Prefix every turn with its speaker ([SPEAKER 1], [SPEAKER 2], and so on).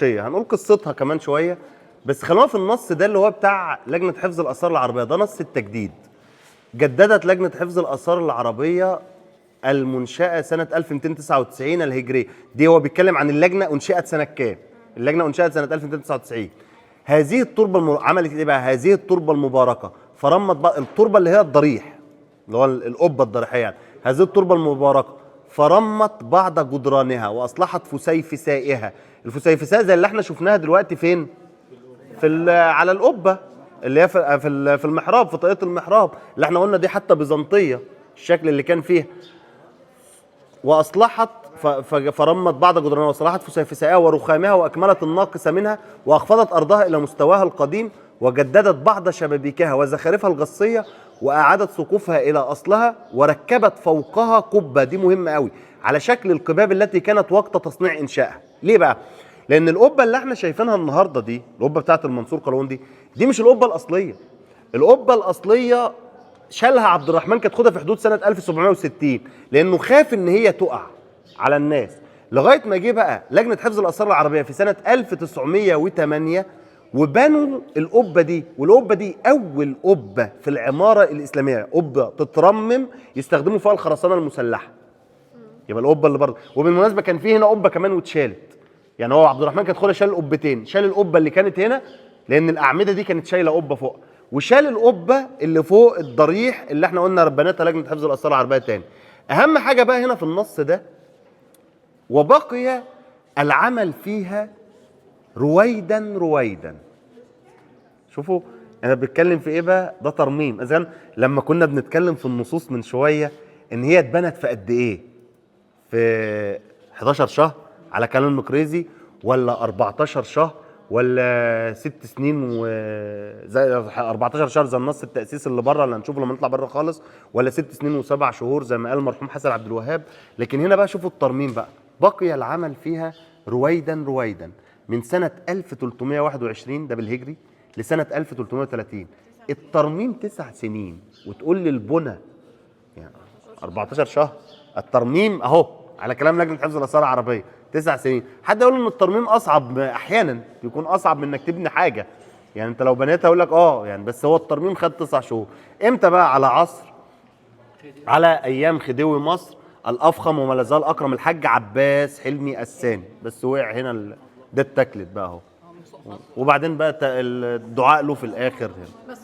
[SPEAKER 1] هنقول قصتها كمان شويه، بس خلونا في النص ده اللي هو بتاع لجنه حفظ الاثار العربيه. ده نص التجديد. جددت لجنه حفظ الاثار العربيه المنشاه سنه 1299 الهجريه. دي هو بيتكلم عن اللجنه انشئت سنه كام. اللجنه انشئت سنه 1299. هذه التربه عملت ايه بقى؟ هذه التربه المباركه فرمت بقى التربه اللي هي الضريح، اللي هو القبه الضريحيه يعني. هذه التربه المباركه فرمت بعض جدرانها واصلحت فسيفسائها. الفسيفساء زي اللي احنا شفناها دلوقتي فين؟ على القبه اللي هي في المحراب، في طاقيه المحراب اللي احنا قلنا دي حتى بيزنطيه الشكل اللي كان فيها. واصلحت فرمت بعض جدرانها واصلحت فسيفسائها ورخامها واكملت الناقص منها واخفضت ارضها الى مستواها القديم وجددت بعض شبابيكها وزخارفها الغصيه واعادت سقوفها الى اصلها وركبت فوقها قبه. دي مهمه قوي، على شكل القباب التي كانت وقت تصنيع انشائها. ليه بقى؟ لان القبه اللي احنا شايفينها النهارده دي، القبه بتاعت المنصور قلاوون دي مش القبه الاصليه. القبه الاصليه شالها عبد الرحمن كتخوده في حدود سنه 1760 لانه خاف ان هي تقع على الناس، لغايه ما جه بقى لجنه حفظ الاثار العربيه في سنه 1908 وبنوا القبه دي. والقبه دي اول قبه في العماره الاسلاميه، قبه تترمم يستخدموا فيها الخرسانه المسلحه. يبقى القبه اللي برضه، وبالمناسبه كان في هنا قبه كمان واتشالت. يعني هو عبد الرحمن كتخوده شال القبتين، شال القبه اللي كانت هنا لان الاعمده دي كانت شايله قبه فوق، وشال القبه اللي فوق الضريح اللي احنا قلنا ربنتها لجنه حفظ الاثار العربيه تاني. اهم حاجه بقى هنا في النص ده، وبقي العمل فيها رويدا رويدا. شوفوا انا بتكلم في ايه بقى؟ ده ترميم. اذا لما كنا بنتكلم في النصوص من شويه ان هي اتبنت في قد ايه؟ في 11 شهر على كلام المقريزي، ولا 14 شهر، ولا 6 سنين زي 14 شهر زي النص التأسيس اللي بره اللي هنشوفه لما نطلع بره خالص، ولا 6 سنين و7 شهور زي ما قال المرحوم حسن عبد الوهاب. لكن هنا بقى شوفوا الترميم بقى، بقي العمل فيها رويدا رويدا من سنة 1321 ده بالهجري لسنة 1330. الترميم 9 سنين، وتقول لي البنى يعني 14 شهر. الترميم اهو على كلام لجنه حفظ الاثار العربيه 9 سنين. حد يقول ان الترميم اصعب؟ احيانا بيكون اصعب من انك تبني حاجه، يعني انت لو بنيتها اقول لك يعني بس هو الترميم خد 9 شهور. امتى بقى؟ على عصر، على ايام خديوي مصر الافخم وما لازال اكرم الحاج عباس حلمي الثاني، بس وقع هنا ده اتاكلت بقى اهو. وبعدين بقى الدعاء له في الاخر هنا.